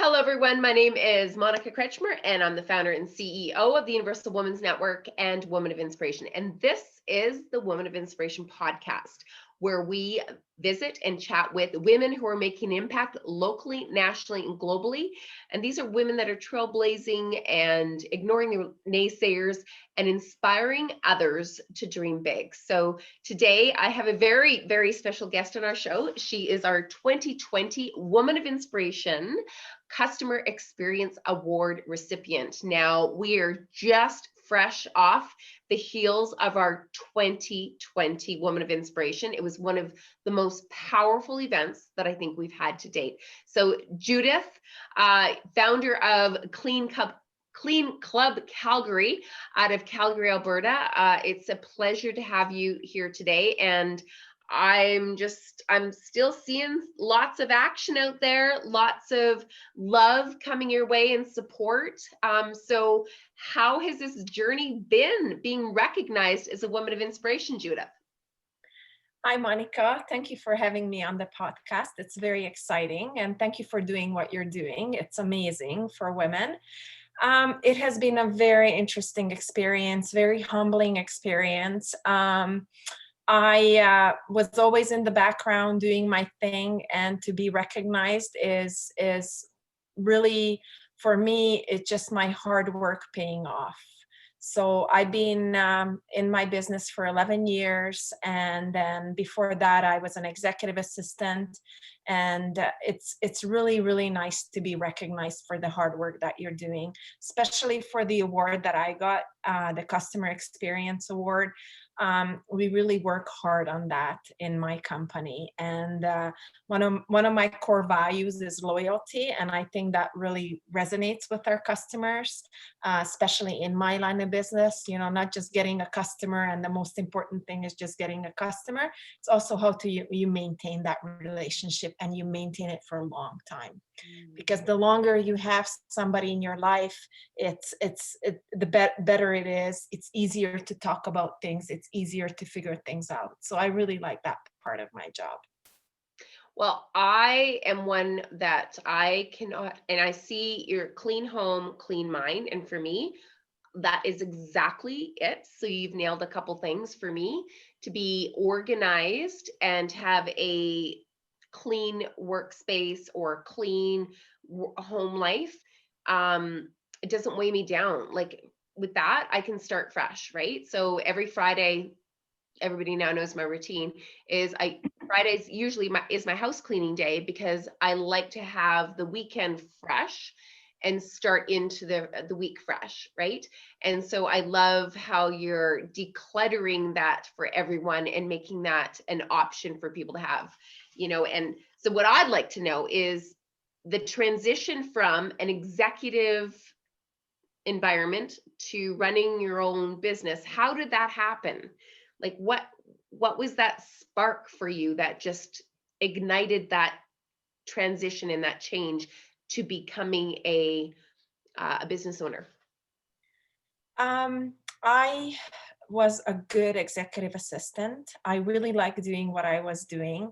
Hello, everyone. My name is Monica Kretschmer, and I'm the founder and CEO of the Universal Women's Network and Woman of Inspiration. And this is the Woman of Inspiration podcast, where we visit and chat with women who are making an impact locally, nationally, and globally. And these are women that are trailblazing and ignoring the naysayers and inspiring others to dream big. So today I have a very, very special guest on our show. She is our 2020 Woman of Inspiration Customer Experience Award recipient. Now, we are just fresh off the heels of our 2020 Woman of Inspiration. It was one of the most powerful events that I think we've had to date. So Judith, founder of Clean Club Calgary out of Calgary, Alberta. It's a pleasure to have you here today. And I'm still seeing lots of action out there, lots of love coming your way and support. So how has this journey been being recognized as a woman of inspiration, Judith? Hi, Monica. Thank you for having me on the podcast. It's very exciting. And thank you for doing what you're doing. It's amazing for women. It has been a very interesting experience, very humbling experience. I was always in the background doing my thing, and to be recognized is really, for me, it's just my hard work paying off. So I've been in my business for 11 years, and then before that, I was an executive assistant. And it's really, really nice to be recognized for the hard work that you're doing, especially for the award that I got, the Customer Experience Award. We really work hard on that in my company, and one of my core values is loyalty, and I think that really resonates with our customers, especially in my line of business. You know, not just getting a customer, and the most important thing is just getting a customer. It's also how to you maintain that relationship, and you maintain it for a long time. Because the longer you have somebody in your life, the better it is. It's easier to talk about things. It's easier to figure things out. So I really like that part of my job. Well, I am one that I cannot, and I see your clean home, clean mind. And for me, that is exactly it. So you've nailed a couple things for me: to be organized and have a clean workspace or clean home life. It doesn't weigh me down. Like with that, I can start fresh, right? So every Friday, everybody now knows my routine is Fridays usually is my house cleaning day, because I like to have the weekend fresh and start into the week fresh, right? And so I love how you're decluttering that for everyone and making that an option for people to have, and so what I'd like to know is the transition from an executive environment to running your own business. How did that happen? Like what was that spark for you that just ignited that transition and that change to becoming a business owner? I was a good executive assistant. I really liked doing what I was doing.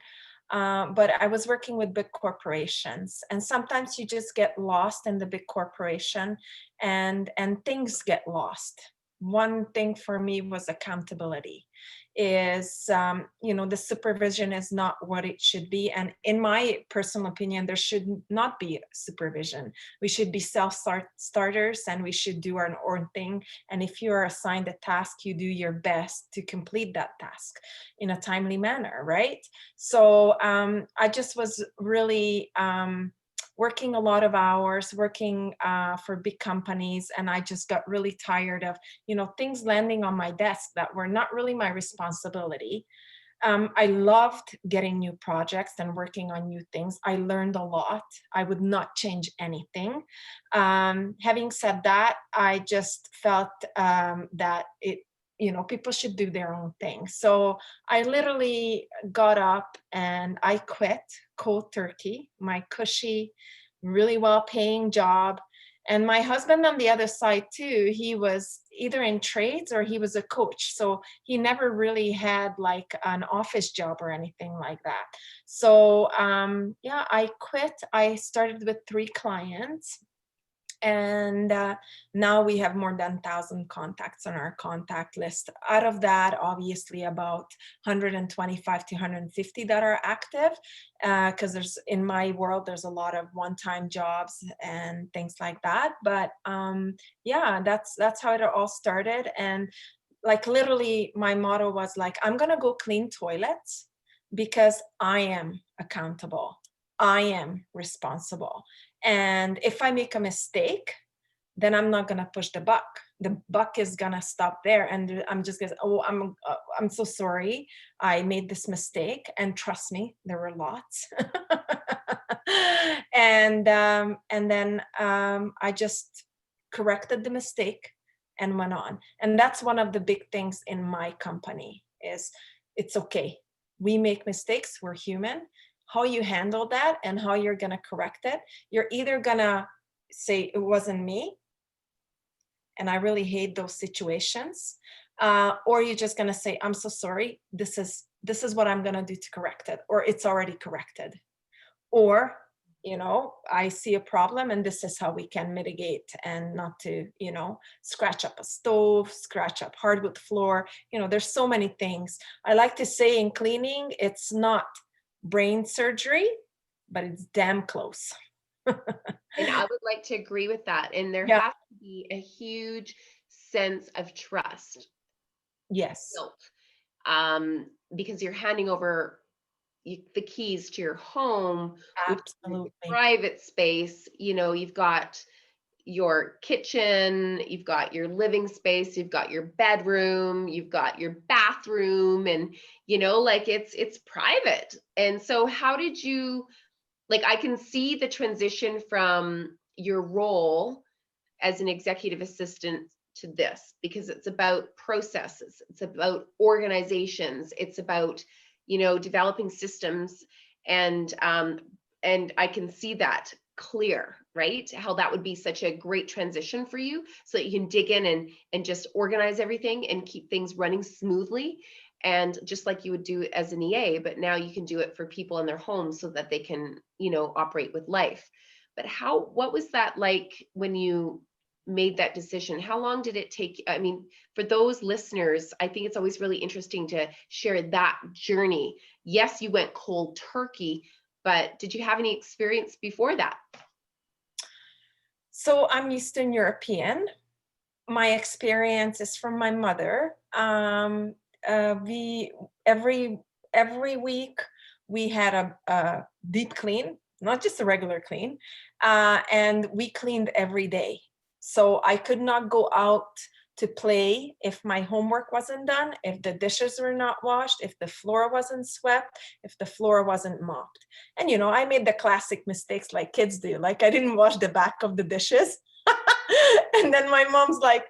But I was working with big corporations, and sometimes you just get lost in the big corporation, and things get lost. One thing for me was accountability. Is the supervision is not what it should be, and in my personal opinion, there should not be supervision. We should be self-starters, and we should do our own thing. And if you are assigned a task, you do your best to complete that task in a timely manner, right? So I just was really working a lot of hours, working for big companies, and I just got really tired of things landing on my desk that were not really my responsibility. I loved getting new projects and working on new things. I learned a lot. I would not change anything. Having said that, I just felt that people should do their own thing. So I literally got up and I quit cold turkey, my cushy, really well paying job. And my husband on the other side too, he was either in trades or he was a coach. So he never really had like an office job or anything like that. So yeah, I quit. I started with 3 clients. And now we have more than 1,000 contacts on our contact list. Out of that, obviously about 125 to 150 that are active, because there's, in my world, there's a lot of one-time jobs and things like that. But yeah, that's how it all started. And like literally my motto was like, I'm gonna go clean toilets because I am accountable. I am responsible. And if I make a mistake, then I'm not gonna push the buck. The buck is gonna stop there, and I'm just gonna, oh, I'm so sorry, I made this mistake, and trust me, there were lots. And then I just corrected the mistake and went on. And that's one of the big things in my company is it's okay. We make mistakes. We're human. How you handle that and how you're going to correct it, you're either going to say it wasn't me, and I really hate those situations, or you're just going to say, I'm so sorry, this is what I'm going to do to correct it, or it's already corrected, or I see a problem and this is how we can mitigate and not to scratch up a stove, scratch up hardwood floor. There's so many things. I like to say in cleaning, it's not brain surgery, but it's damn close. And I would like to agree with that. And there Yeah. has to be a huge sense of trust Yes. built, because you're handing over the keys to your home, which is Absolutely. a private space. You've got your kitchen, you've got your living space, you've got your bedroom, you've got your bathroom, and like it's private. And so how did you, like, I can see the transition from your role as an executive assistant to this, because it's about processes, it's about organizations, it's about developing systems, and I can see that clear, right? How that would be such a great transition for you, so that you can dig in and just organize everything and keep things running smoothly, and just like you would do as an EA, but now you can do it for people in their homes so that they can operate with life. But what was that like when you made that decision? How long did it take? I mean, for those listeners, I think it's always really interesting to share that journey. Yes, you went cold turkey, but did you have any experience before that? So I'm Eastern European. My experience is from my mother. We every week we had a deep clean, not just a regular clean, and we cleaned every day. So I could not go out to play if my homework wasn't done, if the dishes were not washed, if the floor wasn't swept, if the floor wasn't mopped. And I made the classic mistakes like kids do, like I didn't wash the back of the dishes. And then my mom's like,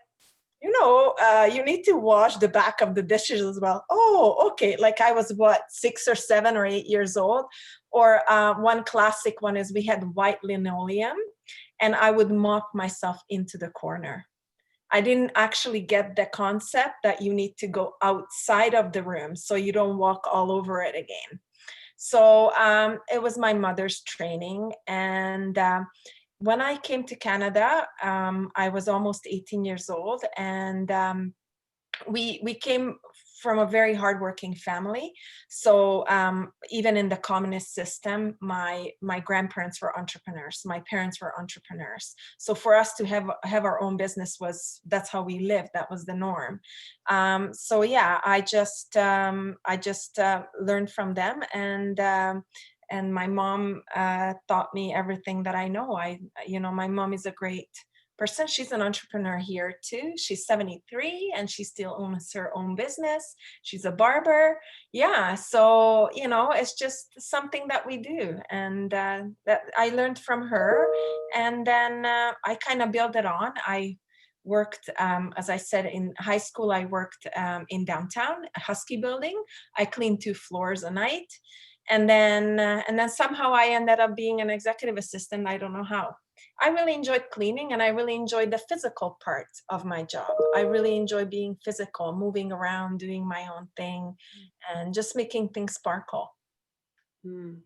you need to wash the back of the dishes as well. Oh, okay. Like I was 6 or 7 or 8 years old. Or one classic one is we had white linoleum and I would mop myself into the corner. I didn't actually get the concept that you need to go outside of the room so you don't walk all over it again. So it was my mother's training. And when I came to Canada, I was almost 18 years old, and we came from a very hardworking family. So even in the communist system, my grandparents were entrepreneurs. My parents were entrepreneurs. So for us to have our own business that's how we lived. That was the norm. So yeah, I just learned from them, and my mom taught me everything that I know. My mom is a great person. She's an entrepreneur here too. She's 73 and she still owns her own business. She's a barber. Yeah. So, it's just something that we do. And that I learned from her. And then I kind of built it on. I worked, as I said, in high school, I worked in downtown, a Husky building. I cleaned 2 floors a night. And then somehow I ended up being an executive assistant. I don't know how. I really enjoyed cleaning, and I really enjoyed the physical part of my job. I really enjoy being physical, moving around, doing my own thing, and just making things sparkle. Mm.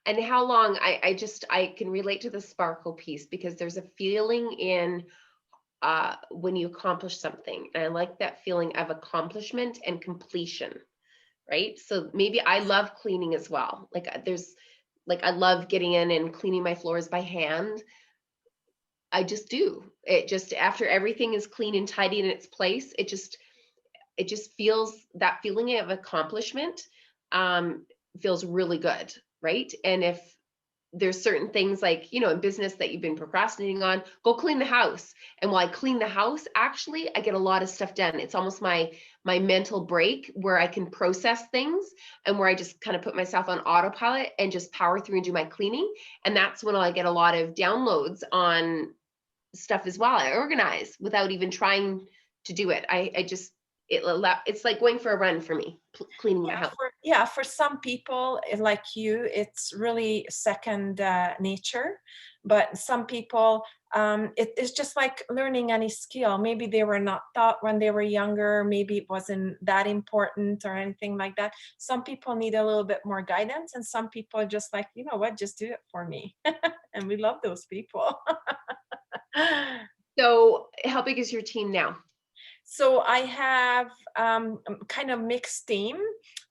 And how long, I can relate to the sparkle piece because there's a feeling in when you accomplish something. And I like that feeling of accomplishment and completion, right? So maybe I love cleaning as well. Like I love getting in and cleaning my floors by hand. I just do. It just, after everything is clean and tidy in its place, it just feels, that feeling of accomplishment um, feels really good, right? And if there's certain things like, in business that you've been procrastinating on, go clean the house. And while I clean the house, actually, I get a lot of stuff done. It's almost my mental break where I can process things and where I just kind of put myself on autopilot and just power through and do my cleaning. And that's when I get a lot of downloads on stuff as well. I organize without even trying to do it. It's like going for a run for me, cleaning my house. For some people like you, it's really second nature. But some people, it is just like learning any skill. Maybe they were not taught when they were younger. Maybe it wasn't that important or anything like that. Some people need a little bit more guidance, and some people are just like, you know what, just do it for me. And we love those people. So how big is your team now? So I have kind of mixed team.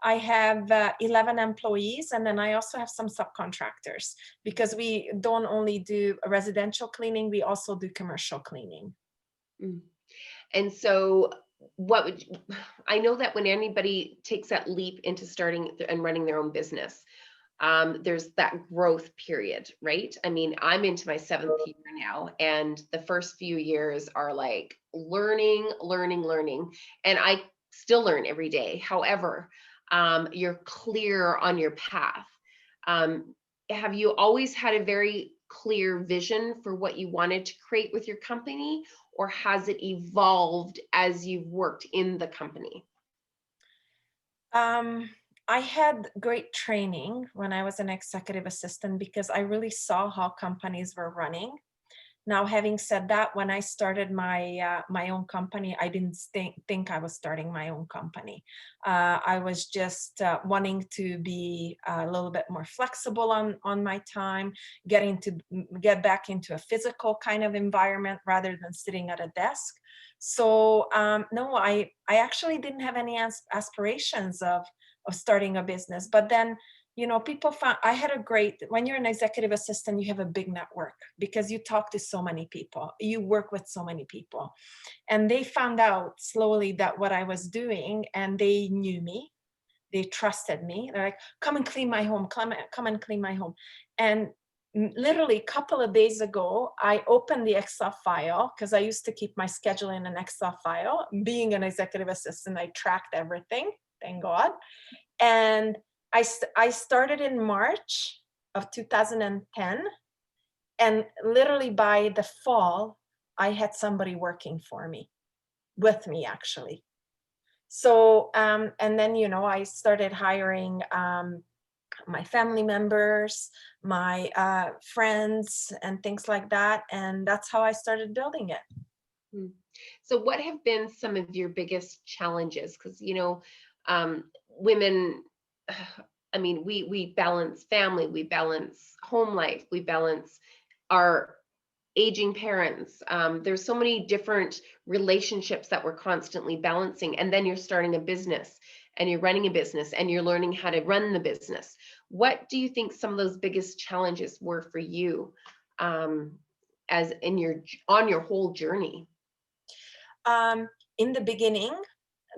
I have 11 employees, and then I also have some subcontractors because we don't only do residential cleaning, we also do commercial cleaning. Mm. And so I know that when anybody takes that leap into starting and running their own business, there's that growth period, right? I mean, I'm into my 7th year now, and the first few years are like learning, and I still learn every day. However, you're clear on your path. Have you always had a very clear vision for what you wanted to create with your company, or has it evolved as you've worked in the company? I had great training when I was an executive assistant because I really saw how companies were running. Now, having said that, when I started my own company, I didn't think I was starting my own company. I was just wanting to be a little bit more flexible on my time, get back into a physical kind of environment rather than sitting at a desk. So no, I actually didn't have any aspirations of starting a business. But then, people found I had when you're an executive assistant, you have a big network because you talk to so many people, you work with so many people. And they found out slowly that what I was doing, and they knew me, they trusted me. They're like, come and clean my home, come and clean my home. And literally a couple of days ago, I opened the Excel file because I used to keep my schedule in an Excel file. Being an executive assistant, I tracked everything, thank God. And I started in March of 2010, and literally by the fall, I had somebody working for me, with me actually. So, and then, I started hiring my family members, my friends, and things like that. And that's how I started building it. Hmm. So what have been some of your biggest challenges? Because, women, I mean, we balance family, we balance home life, we balance our aging parents. There's so many different relationships that we're constantly balancing. And then you're starting a business and you're running a business and you're learning how to run the business. What do you think some of those biggest challenges were for you as on your whole journey? In the beginning,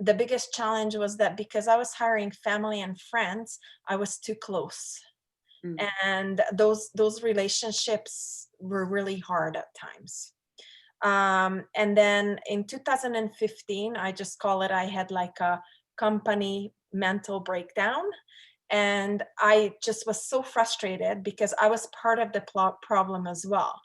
the biggest challenge was that because I was hiring family and friends, I was too close. Mm. And those relationships were really hard at times. And then in 2015, I just call it, I had like a company mental breakdown. And I just was so frustrated because I was part of the problem as well.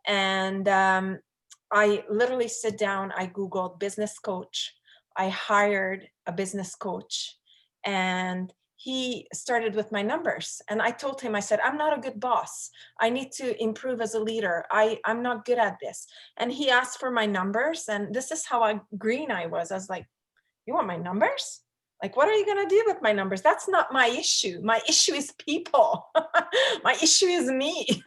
And I literally sit down, I Googled business coach, I hired a business coach, and he started with my numbers. And I told him, I said, I'm not a good boss. I need to improve as a leader. I'm not good at this. And he asked for my numbers. And this is how green I was. I was like, you want my numbers? Like, what are you going to do with my numbers? That's not my issue. My issue is people. My issue is me.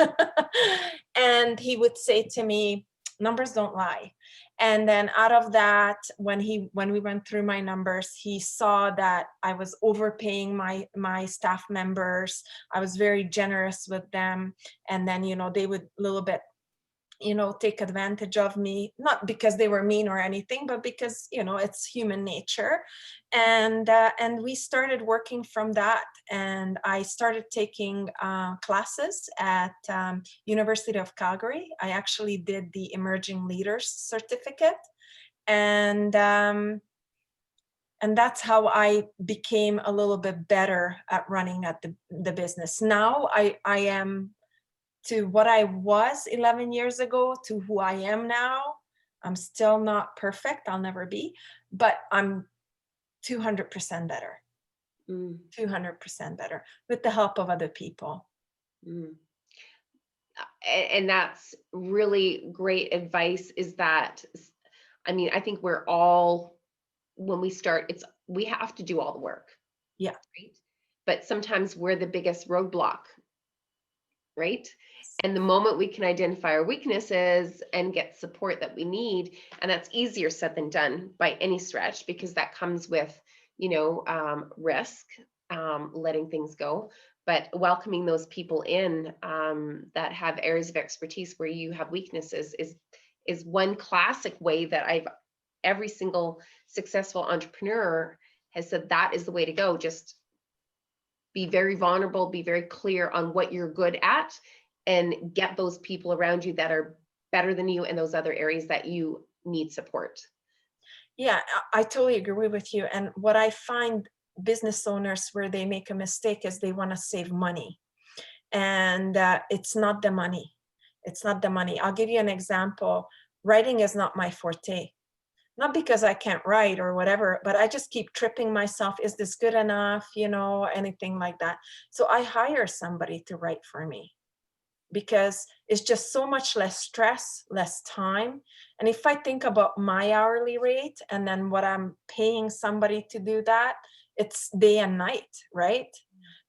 And he would say to me, numbers don't lie. And then out of that, when we went through my numbers, he saw that I was overpaying my staff members. I was very generous with them. And then, they would a little bit, take advantage of me, not because they were mean or anything, but because, it's human nature. And we started working from that. And I started taking classes at University of Calgary. I actually did the Emerging Leaders Certificate. And that's how I became a little bit better at running at the business. Now I am to what I was 11 years ago to who I am now. I'm still not perfect. I'll never be, but I'm 200% better. 200% better with the help of other people. And that's really great advice, is that, I think we're all, when we start, we have to do all the work. Yeah. Right? But sometimes we're the biggest roadblock, right? And the moment we can identify our weaknesses and get support that we need, and that's easier said than done by any stretch, because that comes with, risk, letting things go, but welcoming those people in that have areas of expertise where you have weaknesses is one classic way that every single successful entrepreneur has said that is the way to go. Just be very vulnerable, be very clear on what you're good at, and get those people around you that are better than you in those other areas that you need support. Yeah, I totally agree with you. And what I find business owners where they make a mistake is they want to save money. And it's not the money. It's not the money. I'll give you an example. Writing is not my forte. Not because I can't write or whatever, but I just keep tripping myself. Is this good enough? Anything like that. So I hire somebody to write for me, because it's just so much less stress, less time. And if I think about my hourly rate and then what I'm paying somebody to do that, it's day and night, right?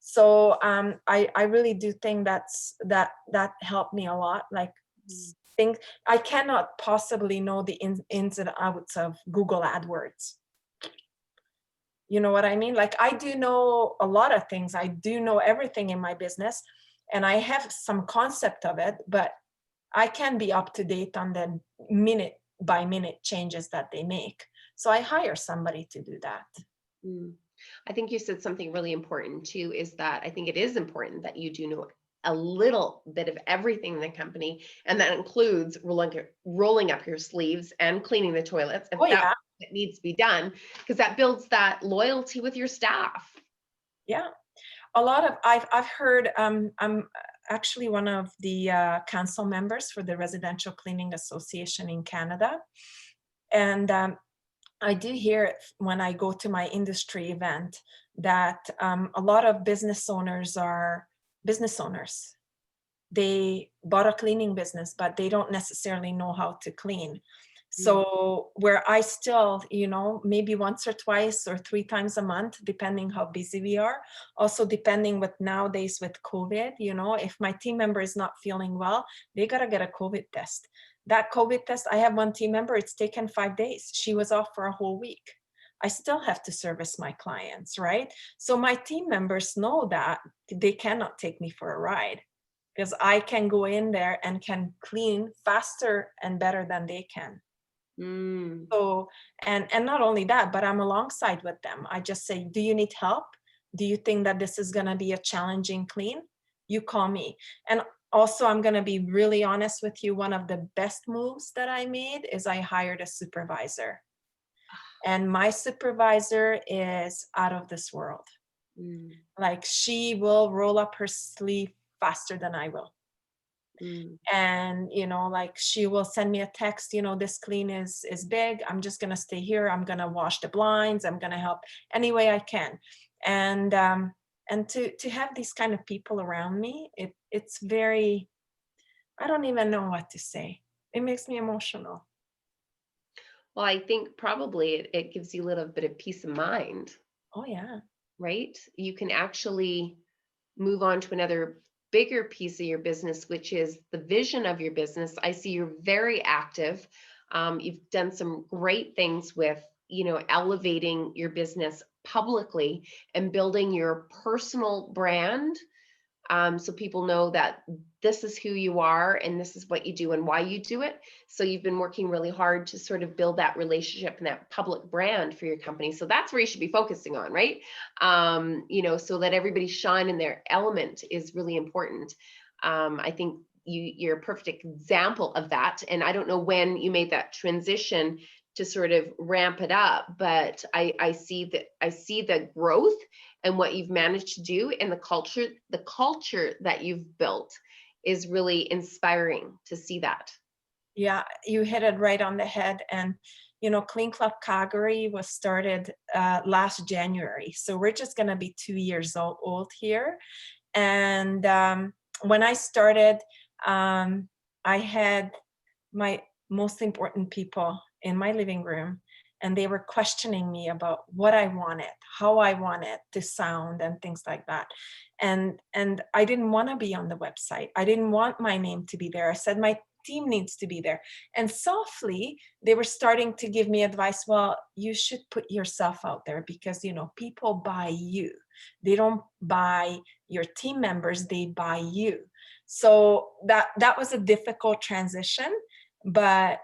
So I really do think that helped me a lot. Like things, I cannot possibly know the ins and outs of Google AdWords. You know what I mean? Like, I do know a lot of things. I do know everything in my business, and I have some concept of it, but I can be up to date on the minute by minute changes that they make. So I hire somebody to do that. I think you said something really important too, is that I think it is important that you do know a little bit of everything in the company, and that includes rolling up your sleeves and cleaning the toilets if that's what needs to be done, because that builds that loyalty with your staff. Yeah. A lot of I've heard I'm actually one of the council members for the Residential Cleaning Association in Canada, and I do hear it when I go to my industry event that a lot of business owners are business owners. They bought a cleaning business, but they don't necessarily know how to clean. So where I still, maybe once or twice or 3 times a month, depending how busy we are. Also depending with nowadays with COVID, if my team member is not feeling well, they got to get a COVID test. That COVID test, I have one team member, it's taken 5 days. She was off for a whole week. I still have to service my clients, right? So my team members know that they cannot take me for a ride, because I can go in there and can clean faster and better than they can. So, and not only that, but I'm alongside with them. I just say, do you need help? Do you think that this is going to be a challenging clean? You call me. And also, I'm going to be really honest with you. One of the best moves that I made is I hired a supervisor. And my supervisor is out of this world. Like, she will roll up her sleeve faster than I will. And like, she will send me a text, this clean is big, I'm just gonna stay here, I'm gonna wash the blinds, I'm gonna help any way I can. And And to have these kind of people around me, it's very, I don't even know what to say. It makes me emotional. Well, I think probably it gives you a little bit of peace of mind, Oh yeah. right? You can actually move on to another bigger piece of your business, which is the vision of your business. I see you're very active. You've done some great things with, elevating your business publicly and building your personal brand, so people know that this is who you are and this is what you do and why you do it. So you've been working really hard to sort of build that relationship and that public brand for your company. So that's where you should be focusing on, right? So that everybody shine in their element is really important. I think you're a perfect example of that. And I don't know when you made that transition to sort of ramp it up, but I see the growth and what you've managed to do, and the culture that you've built is really inspiring to see that. Yeah, you hit it right on the head. And Clean Club Calgary was started last January, so we're just going to be 2 years old here. And when I started, I had my most important people in my living room, and they were questioning me about what I wanted, how I wanted to sound, and things like that. And I didn't want to be on the website. I didn't want my name to be there. I said my team needs to be there. And softly, they were starting to give me advice. Well, you should put yourself out there, because people buy you. They don't buy your team members, they buy you. So that was a difficult transition. But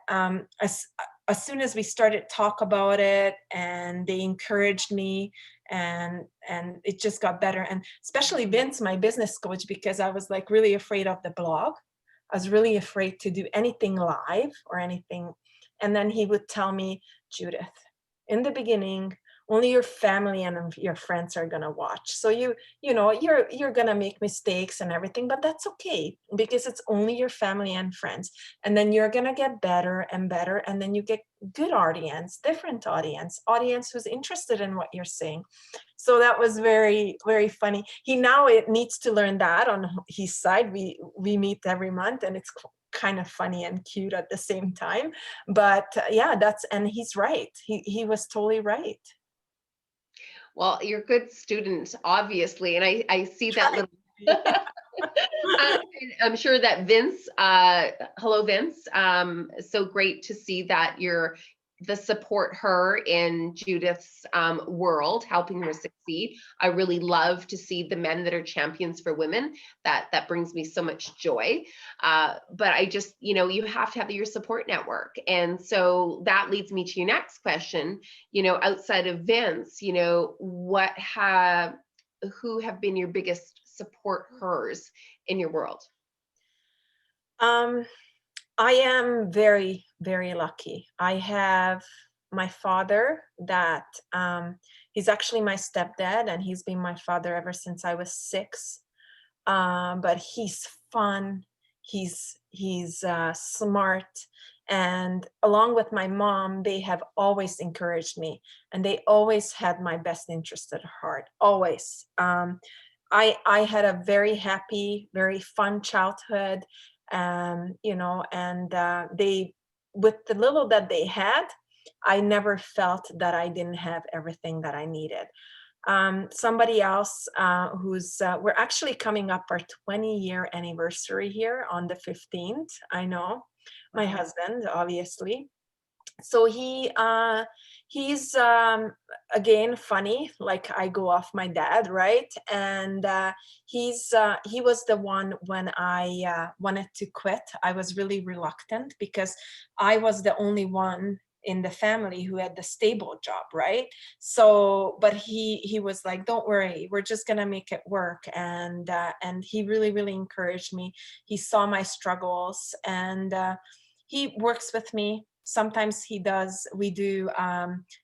as soon as we started talk about it, and they encouraged me, and it just got better. And especially Vince, my business coach, because I was like really afraid of the blog. I was really afraid to do anything live or anything. And then he would tell me, Judith, in the beginning, only your family and your friends are gonna watch. So you're gonna make mistakes and everything, but that's okay, because it's only your family and friends. And then you're gonna get better and better, and then you get good audience, different audience who's interested in what you're saying. So that was very, very funny. He now it needs to learn that on his side. We meet every month, and it's kind of funny and cute at the same time. But yeah, and he's right. He was totally right. Well, you're a good student, obviously, and I see that little. I'm sure that Vince, hello Vince. So great to see that you're the support her in Judith's world, helping her succeed. I really love to see the men that are champions for women. That brings me so much joy. But I just, you have to have your support network. And so that leads me to your next question, outside of Vince, who have been your biggest support hers in your world? I am very, very lucky. I have my father that he's actually my stepdad, and he's been my father ever since I was 6. But he's fun. He's smart. And along with my mom, they have always encouraged me, and they always had my best interest at heart, always. I had a very happy, very fun childhood, and they, with the little that they had, I never felt that I didn't have everything that I needed. Somebody else who's, we're actually coming up our 20-year anniversary here on the 15th. I know, my husband, obviously. So he's again funny, like I go off my dad, right? And he was the one when I wanted to quit. I was really reluctant, because I was the only one in the family who had the stable job, right? So but he was like, don't worry, we're just gonna make it work. And he really, really encouraged me. He saw my struggles, and he works with me. Sometimes we do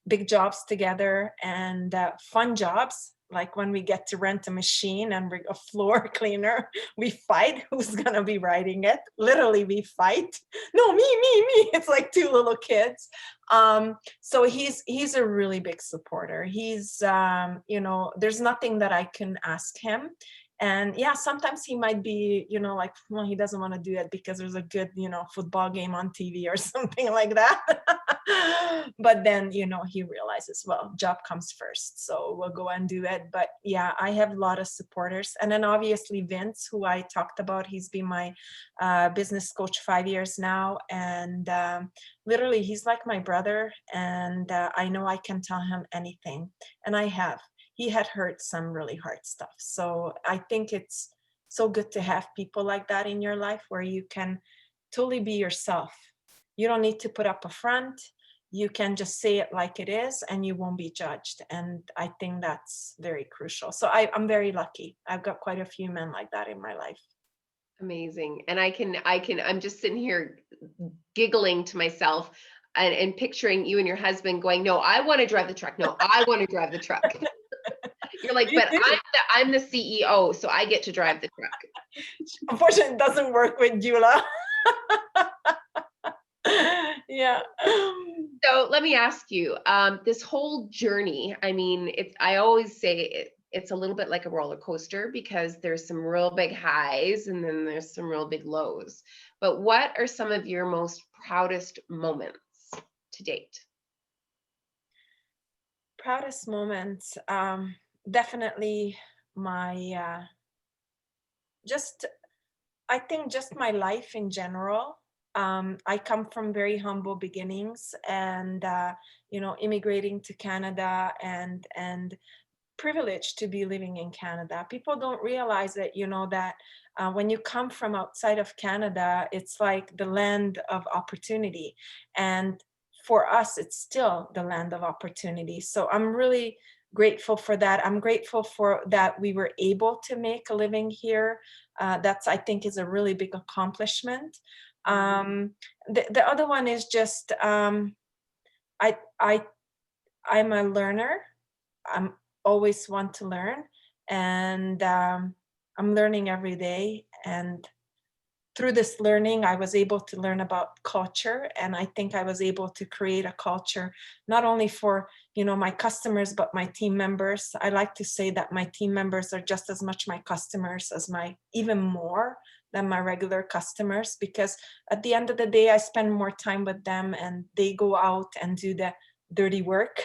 big jobs together, and fun jobs, like when we get to rent a machine and we're a floor cleaner, we fight who's gonna be riding it. Literally, we fight. No, me. It's like two little kids. So he's a really big supporter. He's there's nothing that I can ask him. And yeah, sometimes he might be, like, well, he doesn't want to do it because there's a good, football game on TV or something like that. But then, he realizes, well, job comes first. So we'll go and do it. But yeah, I have a lot of supporters. And then obviously Vince, who I talked about, he's been my business coach 5 years now. And literally, he's like my brother. And I know I can tell him anything. And I have. He had heard some really hard stuff. So I think it's so good to have people like that in your life where you can totally be yourself. You don't need to put up a front. You can just say it like it is and you won't be judged. And I think that's very crucial. So I'm very lucky. I've got quite a few men like that in my life. Amazing. And I'm just sitting here giggling to myself and picturing you and your husband going, no, I want to drive the truck. No, I want to drive the truck. You're like, but I'm the CEO, so I get to drive the truck. Unfortunately, it doesn't work with Jula. Yeah. So let me ask you, this whole journey, I mean, I always say it's a little bit like a roller coaster because there's some real big highs and then there's some real big lows. But what are some of your most proudest moments to date? Proudest moments, definitely my I think just my life in general. I come from very humble beginnings, and immigrating to Canada and privileged to be living in Canada. People don't realize that, that when you come from outside of Canada, it's like the land of opportunity. And for us, it's still the land of opportunity. So I'm really grateful for that. I'm grateful for that we were able to make a living here. That's, I think, is a really big accomplishment. The other one is just I'm a learner. I'm always want to learn, and I'm learning every day. And through this learning, I was able to learn about culture, and I think I was able to create a culture not only for my customers but my team members. I like to say that my team members are just as much my customers as even more than my regular customers, because at the end of the day, I spend more time with them and they go out and do the dirty work.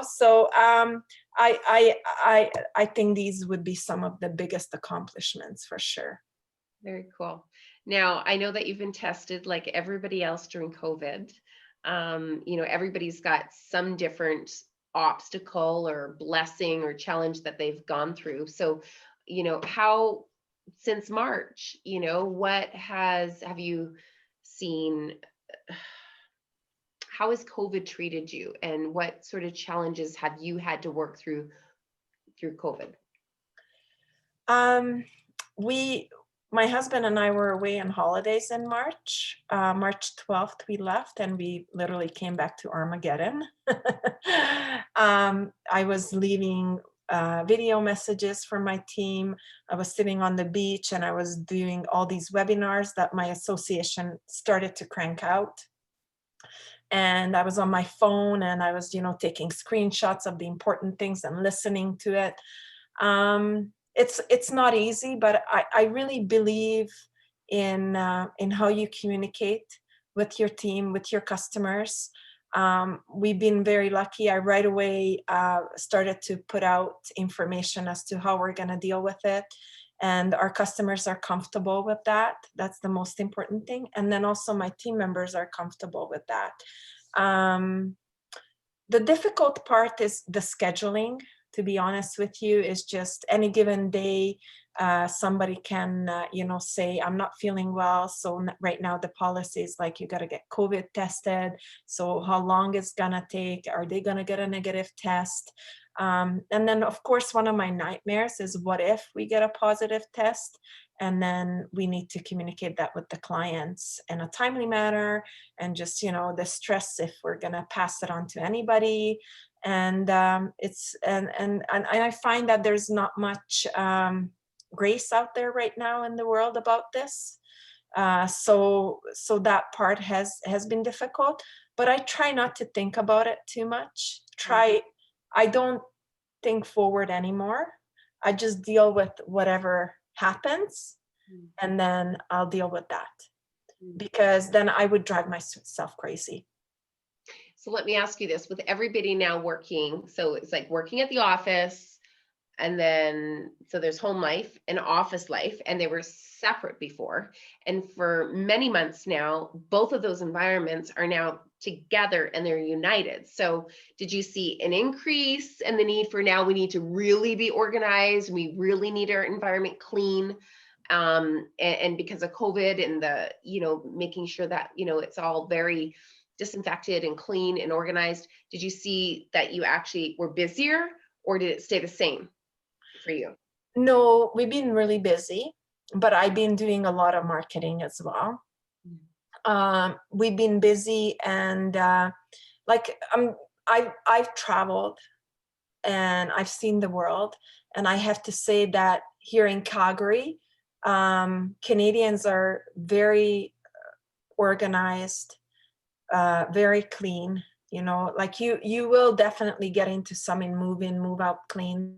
So I think these would be some of the biggest accomplishments for sure. Very cool. Now, I know that you've been tested like everybody else during COVID. Everybody's got some different obstacle or blessing or challenge that they've gone through. So, how since March, what have you seen? How has COVID treated you, and what sort of challenges have you had to work through COVID? My husband and I were away on holidays in March. March 12th, we left, and we literally came back to Armageddon. I was leaving video messages for my team. I was sitting on the beach, and I was doing all these webinars that my association started to crank out. And I was on my phone, and I was, taking screenshots of the important things and listening to it. It's not easy, but I really believe in how you communicate with your team, with your customers. We've been very lucky. I right away started to put out information as to how we're going to deal with it. And our customers are comfortable with that. That's the most important thing. And then also my team members are comfortable with that. The difficult part is the scheduling, to be honest with you. Is just any given day, somebody can, say, I'm not feeling well. So right now the policy is like, you got to get COVID tested. So how long is going to take? Are they going to get a negative test? And then, of course, one of my nightmares is what if we get a positive test? And then we need to communicate that with the clients in a timely manner, and just, the stress if we're going to pass it on to anybody. And I find that there's not much grace out there right now in the world about this. So that part has been difficult, but I try not to think about it too much. I don't think forward anymore. I just deal with whatever happens, and then I'll deal with that, because then I would drive myself crazy. So let me ask you this, with everybody now working, so it's like working at the office, and then so there's home life and office life, and they were separate before. And for many months now, both of those environments are now together and they're united. So did you see an increase in the need for, now we need to really be organized, we really need our environment clean? And because of COVID and the, making sure that, it's all very disinfected and clean and organized, did you see that you actually were busier, or did it stay the same for you? No, we've been really busy, but I've been doing a lot of marketing as well. We've been busy, and I've traveled and I've seen the world, and I have to say that here in Calgary, Canadians are very organized, very clean. Like you will definitely get into some in move in, move out clean,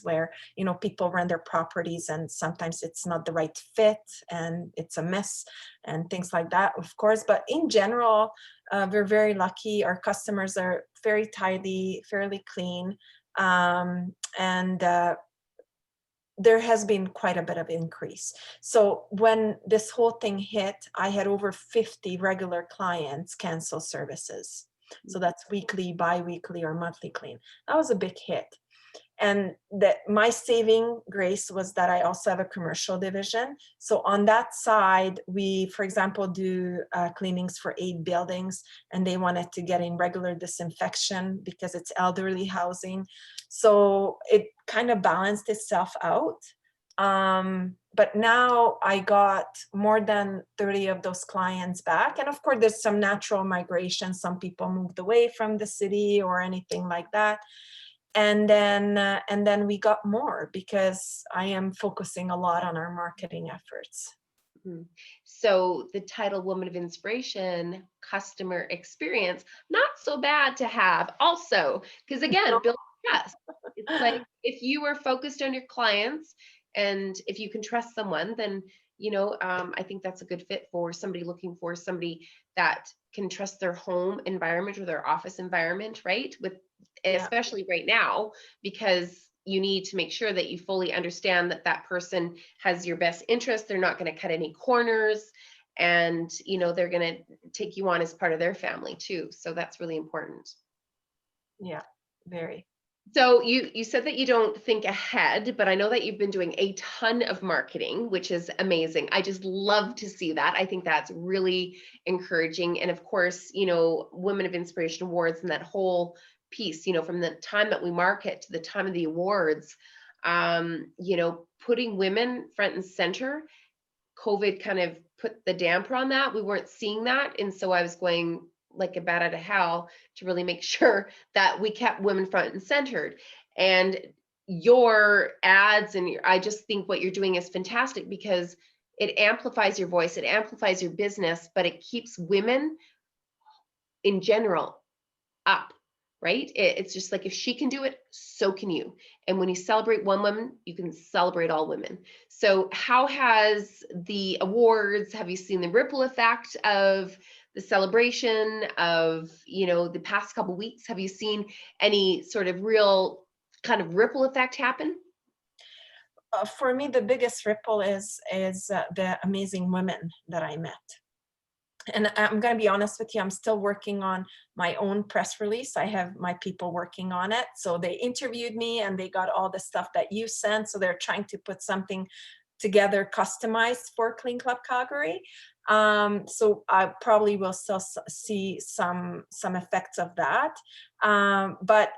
where people rent their properties and sometimes it's not the right fit and it's a mess and things like that, of course. But in general, we're very lucky. Our customers are very tidy, fairly clean, and there has been quite a bit of increase. So when this whole thing hit, I had over 50 regular clients cancel services. So that's weekly, bi-weekly, or monthly clean. That was a big hit. And that my saving grace was that I also have a commercial division. So on that side, we, for example, do cleanings for 8 buildings, and they wanted to get in regular disinfection because it's elderly housing. So it kind of balanced itself out. But now I got more than 30 of those clients back. And of course, there's some natural migration. Some people moved away from the city or anything like that. And then we got more because I am focusing a lot on our marketing efforts. So the title Woman of Inspiration, customer experience, not so bad to have also, because again, build trust. It's like if you are focused on your clients, and if you can trust someone, then I think that's a good fit for somebody looking for somebody that can trust their home environment or their office environment, right? Especially right now, because you need to make sure that you fully understand that that person has your best interest. They're not going to cut any corners, and they're going to take you on as part of their family too. So that's really important. Yeah, very. So you said that you don't think ahead, but I know that you've been doing a ton of marketing, which is amazing. I just love to see that. I think that's really encouraging. And of course, Women of Inspiration Awards and that whole piece, from the time that we market to the time of the awards, putting women front and center. COVID kind of put the damper on that. We weren't seeing that. And so I was going like a bat out of hell to really make sure that we kept women front and centered. And your ads and I just think what you're doing is fantastic, because it amplifies your voice, it amplifies your business, but it keeps women in general up, right? It's just like, if she can do it, so can you. And when you celebrate one woman, you can celebrate all women. So how has the awards, have you seen the ripple effect of the celebration of, the past couple of weeks? Have you seen any sort of real kind of ripple effect happen? For me, the biggest ripple is the amazing women that I met. And I'm going to be honest with you, I'm still working on my own press release. I have my people working on it. So they interviewed me and they got all the stuff that you sent. So they're trying to put something together customized for Clean Club Calgary. So I probably will still see some effects of that. But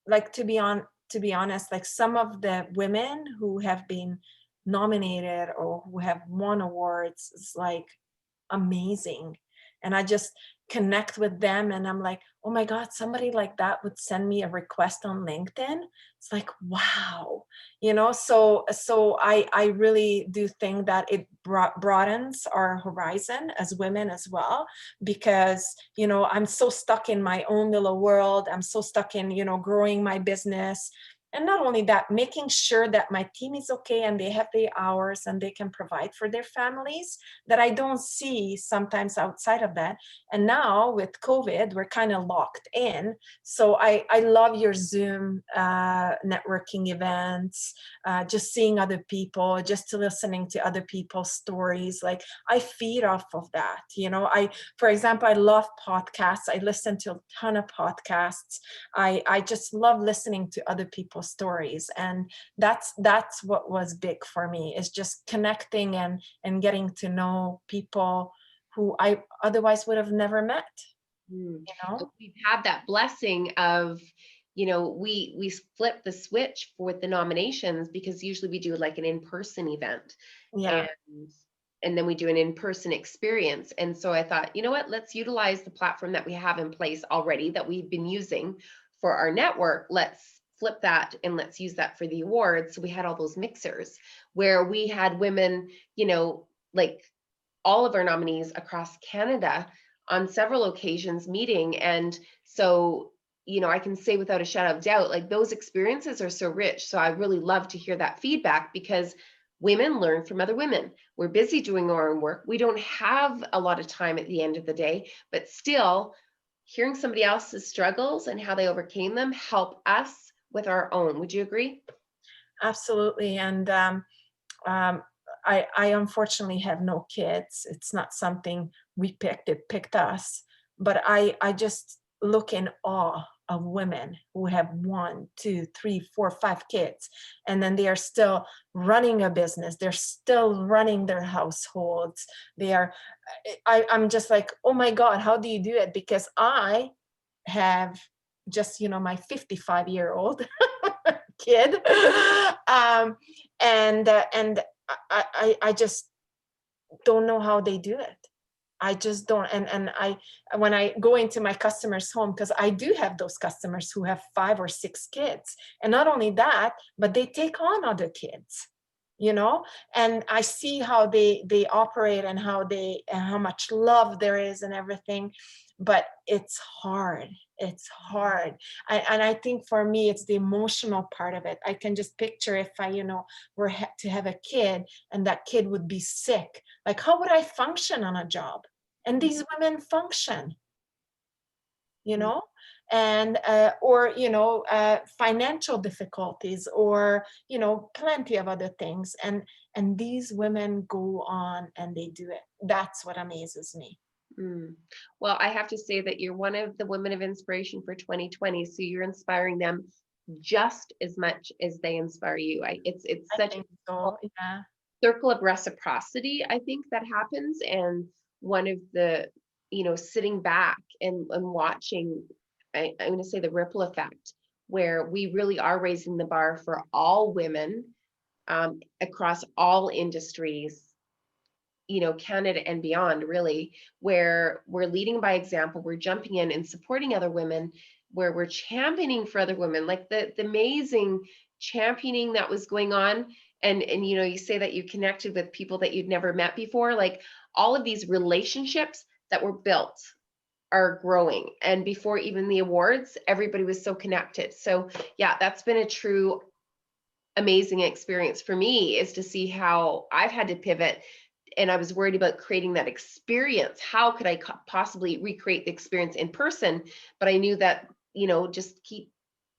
like, to be honest, like some of the women who have been nominated or who have won awards is like amazing. And I just connect with them, and I'm like, oh my God, somebody like that would send me a request on LinkedIn. It's like, wow, so I really do think that it broadens our horizon as women as well, because I'm so stuck in my own little world. I'm so stuck in growing my business. And not only that, making sure that my team is okay and they have the hours and they can provide for their families, that I don't see sometimes outside of that. And now with COVID, we're kind of locked in. So I love your Zoom networking events, just seeing other people, just listening to other people's stories. Like, I feed off of that. For example, I love podcasts. I listen to a ton of podcasts. I just love listening to other people's stories, and that's what was big for me, is just connecting and getting to know people who I otherwise would have never met. We've had that blessing of, we flip the switch for the nominations, because usually we do like an in-person event, Yeah. and then we do an in-person experience. And so I thought, you know what, let's utilize the platform that we have in place already that we've been using for our network. Let's flip that and let's use that for the awards. So we had all those mixers where we had women, like all of our nominees across Canada on several occasions meeting. And so, I can say without a shadow of doubt, like, those experiences are so rich. So I really love to hear that feedback, because women learn from other women. We're busy doing our own work. We don't have a lot of time at the end of the day, but still hearing somebody else's struggles and how they overcame them help us with our own. Would you agree? Absolutely. And I unfortunately have no kids. It's not something we picked, it picked us. But I just look in awe of women who have 1, 2, 3, 4, 5 kids, and then they are still running a business. They're still running their households. I'm just like, oh my God, how do you do it? Because I have just, my 55-year-old kid. And I just don't know how they do it. I just don't. And when I go into my customers' home, because I do have those customers who have 5 or 6 kids, and not only that, but they take on other kids, and I see how they operate, and how much love there is and everything. But it's hard. It's hard. And I think for me, it's the emotional part of it. I can just picture if I, were to have a kid and that kid would be sick. Like, how would I function on a job? And these women function, and or financial difficulties, or plenty of other things, and these women go on and they do it. That's what amazes me. Well, I have to say that you're one of the women of inspiration for 2020. So you're inspiring them just as much as they inspire you. It's such a circle of reciprocity, I think, that happens. And one of the, sitting back and watching, I'm going to say, the ripple effect, where we really are raising the bar for all women across all industries, Canada and beyond, really, where we're leading by example. We're jumping in and supporting other women, where we're championing for other women, like the amazing championing that was going on. And you say that you connected with people that you'd never met before. Like, all of these relationships that were built are growing. And before even the awards, everybody was so connected. So yeah, that's been a true amazing experience for me, is to see how I've had to pivot. And I was worried about creating that experience. How could I possibly recreate the experience in person? But I knew that, just keep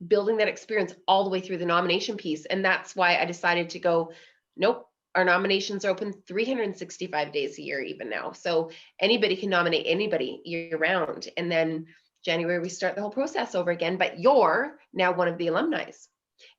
building that experience all the way through the nomination piece. And that's why I decided to go, nope, our nominations are open 365 days a year even now. So anybody can nominate anybody year round. And then January, we start the whole process over again. But you're now one of the alumni.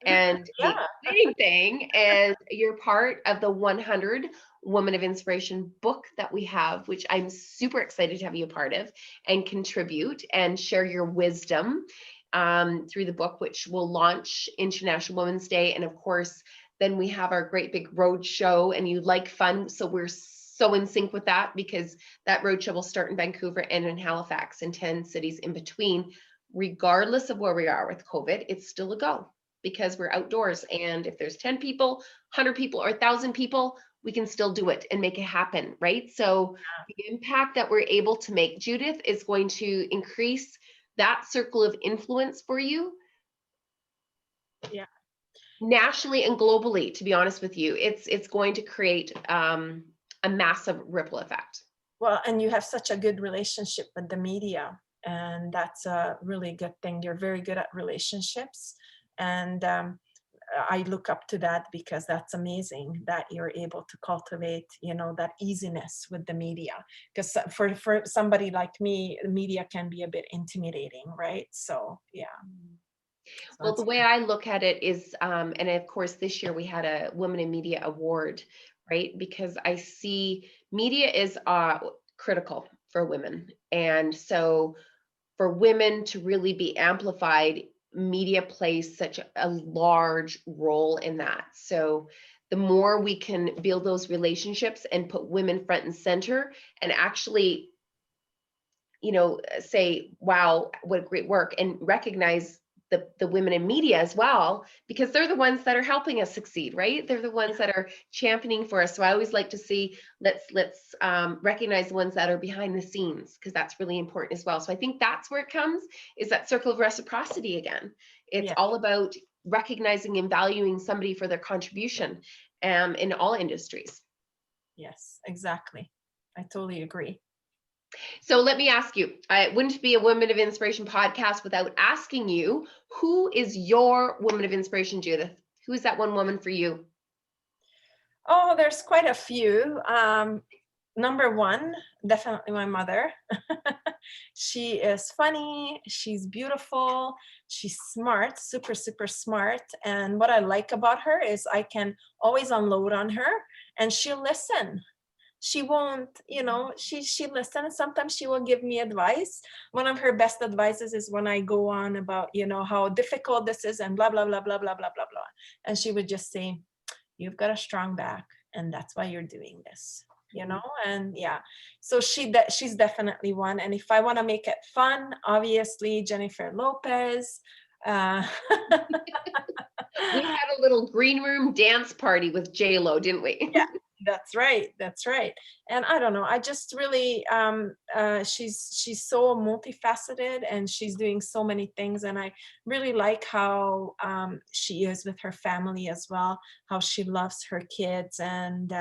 And the exciting thing is you're part of the 100 Woman of Inspiration book that we have, which I'm super excited to have you a part of and contribute and share your wisdom through the book, which will launch International Women's Day. And of course, then we have our great big road show, and you like fun. So we're so in sync with that, because that roadshow will start in Vancouver and in Halifax and 10 cities in between. Regardless of where we are with COVID, it's still a go because we're outdoors. And if there's 10 people, 100 people, or 1,000 people, we can still do it and make it happen, right? So the impact that we're able to make, Judith, is going to increase that circle of influence for you. Yeah. Nationally and globally, to be honest with you, it's going to create a massive ripple effect. Well, and you have such a good relationship with the media, and that's a really good thing. You're very good at relationships, and I look up to that because that's amazing that you're able to cultivate, you know, that easiness with the media. Because for somebody like me, the media can be a bit intimidating, right? So yeah. Well, the way I look at it is, and of course, this year we had a Women in Media Award, right? Because I see media is critical for women. And so for women to really be amplified, media plays such a large role in that. So the more we can build those relationships and put women front and center and actually, you know, say, wow, what great work, and recognize the women in media as well, because they're the ones that are helping us succeed, right? They're the ones that are championing for us. So I always like to see, let's recognize the ones that are behind the scenes, because that's really important as well. So I think that's where it comes, is that circle of reciprocity again. It's all about recognizing and valuing somebody for their contribution in all industries. Yes, exactly. I totally agree. So let me ask you, it wouldn't be a Women of Inspiration podcast without asking you, who is your woman of inspiration, Judith? Who is that one woman for you? Oh, there's quite a few. Number one, definitely my mother. She is funny, she's beautiful, she's smart, super, super smart. And what I like about her is I can always unload on her and she'll listen. She won't, you know, she listens. Sometimes she will give me advice. One of her best advices is when I go on about, you know, how difficult this is and blah, blah, blah, blah, blah, blah, blah, blah. And she would just say, you've got a strong back and that's why you're doing this, you know? And yeah, so she's definitely one. And if I want to make it fun, obviously Jennifer Lopez. We had a little green room dance party with J-Lo, didn't we? Yeah. That's right. That's right. And I don't know, I just really, she's so multifaceted and she's doing so many things. And I really like how she is with her family as well, how she loves her kids. And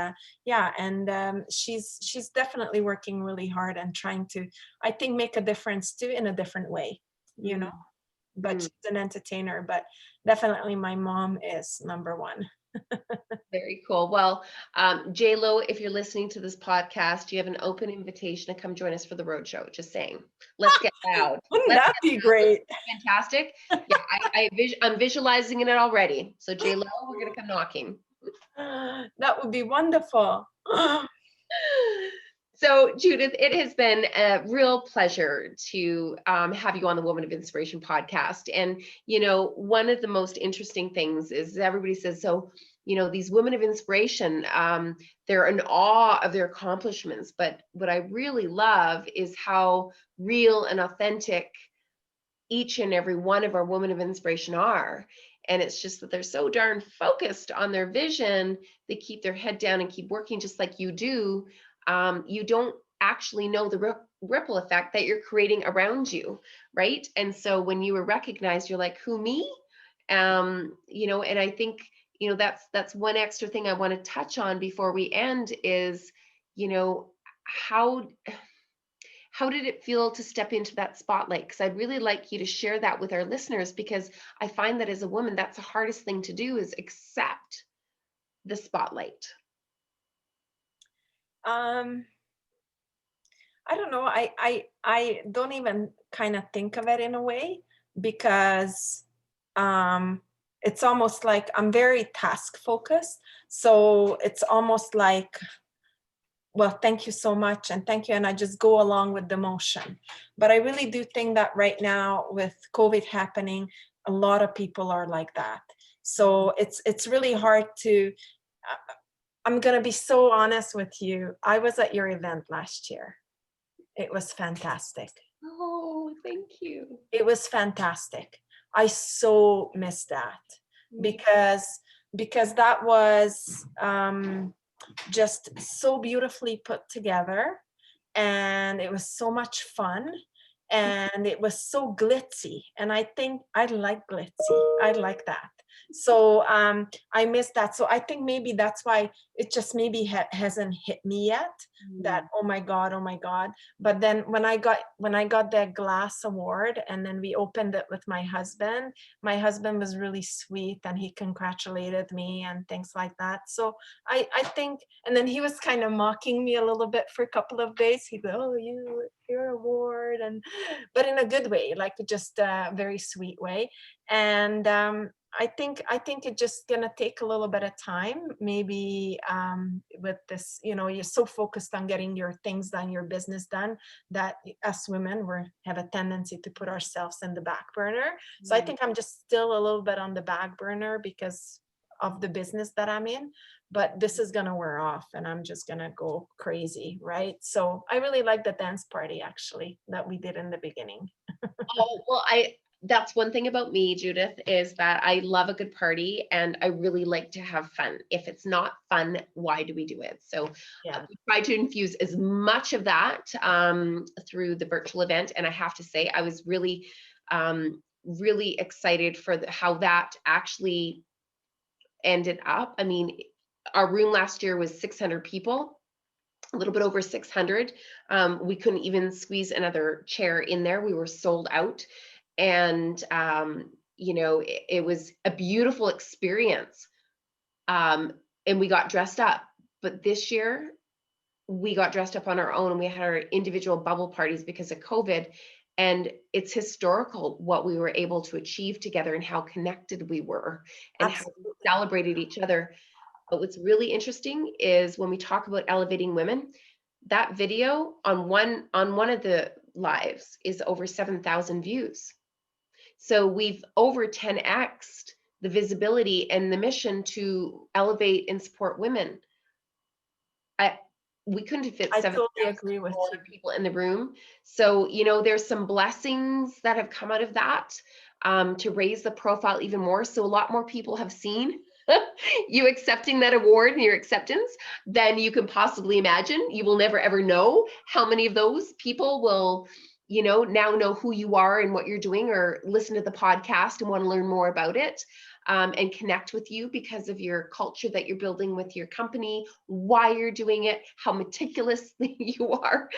she's definitely working really hard and trying to, I think, make a difference too in a different way, you know, but she's an entertainer, but definitely my mom is number one. Very cool. Well, J-Lo, if you're listening to this podcast, you have an open invitation to come join us for the roadshow. Just saying. Let's get loud. Wouldn't that be great? Fantastic. Yeah, I'm visualizing it already. So J-Lo, we're going to come knocking. That would be wonderful. So Judith, it has been a real pleasure to have you on the Woman of Inspiration podcast. And, you know, one of the most interesting things is everybody says, so, you know, these women of inspiration, they're in awe of their accomplishments. But what I really love is how real and authentic each and every one of our women of inspiration are. And it's just that they're so darn focused on their vision. They keep their head down and keep working just like you do. You don't actually know the ripple effect that you're creating around you, right? And so when you were recognized, you're like, who, me? You know, and I think, you know, that's one extra thing I want to touch on before we end is, you know, how did it feel to step into that spotlight? Because I'd really like you to share that with our listeners, because I find that as a woman, that's the hardest thing to do, is accept the spotlight. I don't know. I don't even kind of think of it in a way, because it's almost like I'm very task focused. So it's almost like, well, thank you so much and thank you, and I just go along with the motion. But I really do think that right now with COVID happening, a lot of people are like that. So it's really hard to I'm going to be so honest with you. I was at your event last year. It was fantastic. Oh, thank you. It was fantastic. I so missed that because that was just so beautifully put together, and it was so much fun, and it was so glitzy, and I think I like glitzy. I like that. So I missed that. So I think maybe that's why it just maybe hasn't hit me yet, that oh my god, oh my god. But then when I got that glass award, and then we opened it with my husband was really sweet, and he congratulated me and things like that. So I think, and then he was kind of mocking me a little bit for a couple of days. He said, oh, your award, and but in a good way, like just a very sweet way. And I think it's just gonna take a little bit of time, maybe with this, you're so focused on getting your things done, your business done, that us women have a tendency to put ourselves in the back burner. So I think I'm just still a little bit on the back burner because of the business that I'm in, but this is gonna wear off and I'm just gonna go crazy, right? So I really like the dance party actually that we did in the beginning. Oh, well, that's one thing about me, Judith, is that I love a good party and I really like to have fun. If it's not fun, why do we do it? So Yeah, we try to infuse as much of that through the virtual event. And I have to say, I was really, really excited for how that actually ended up. I mean, our room last year was 600 people, a little bit over 600. We couldn't even squeeze another chair in there. We were sold out. And, it was a beautiful experience. And we got dressed up. But this year, we got dressed up on our own and we had our individual bubble parties because of COVID. And it's historical what we were able to achieve together and how connected we were and how we absolutely. celebrated each other. But what's really interesting is when we talk about elevating women, that video on one of the lives is over 7,000 views. So we've over 10x'd the visibility and the mission to elevate and support women. We couldn't have fit I 7,000 totally agree with you. people in the room. So, there's some blessings that have come out of that to raise the profile even more. So a lot more people have seen you accepting that award and your acceptance than you can possibly imagine. You will never ever know how many of those people will, now know who you are and what you're doing, or listen to the podcast and want to learn more about it. And connect with you because of your culture that you're building with your company, why you're doing it, how meticulous you are,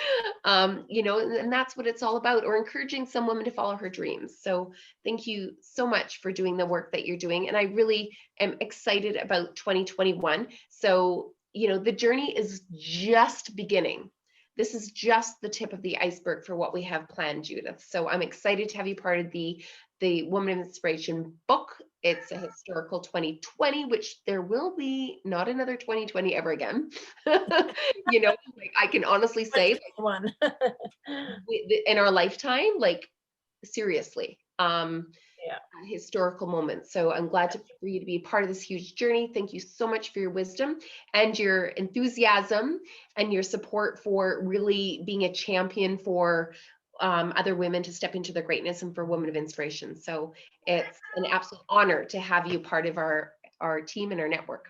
and that's what it's all about, or encouraging some woman to follow her dreams. So thank you so much for doing the work that you're doing. And I really am excited about 2021. So, the journey is just beginning. This is just the tip of the iceberg for what we have planned, Judith. So I'm excited to have you part of the Woman of Inspiration book. It's a historical 2020, which there will be not another 2020 ever again. I can honestly say One. in our lifetime, seriously, Yeah. historical moment. So I'm glad for you to be part of this huge journey. Thank you so much for your wisdom and your enthusiasm and your support for really being a champion for other women to step into their greatness and for Women of Inspiration. So it's an absolute honor to have you part of our team and our network.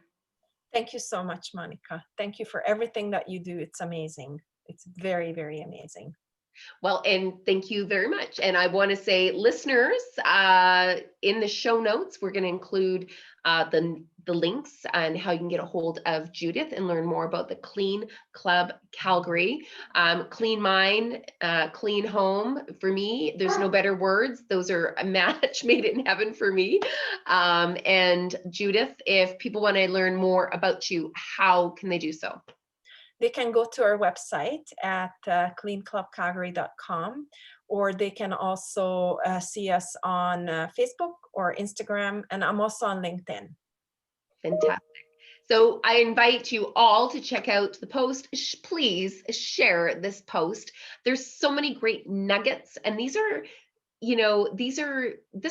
Thank you so much, Monica. Thank you for everything that you do. It's amazing. It's very, very amazing. Well, and thank you very much. And I want to say, listeners, in the show notes, we're going to include the links and how you can get a hold of Judith and learn more about the Clean Club Calgary. Clean mind, clean home. For me, there's no better words. Those are a match made in heaven for me. And Judith, if people want to learn more about you, how can they do so? They can go to our website at cleanclubcalgary.com, or they can also see us on Facebook or Instagram, and I'm also on LinkedIn. Fantastic. So I invite you all to check out the post. Please share this post. There's so many great nuggets, and these are, you know, this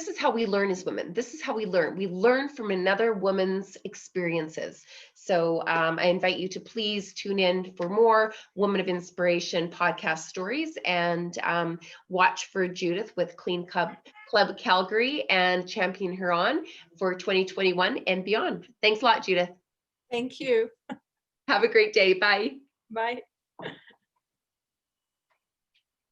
is how we learn as women. This is how we learn. We learn from another woman's experiences. So I invite you to please tune in for more Woman of Inspiration podcast stories, and watch for Judith with Clean Club Calgary and Champion Huron for 2021 and beyond. Thanks a lot, Judith. Thank you. Have a great day. Bye. Bye.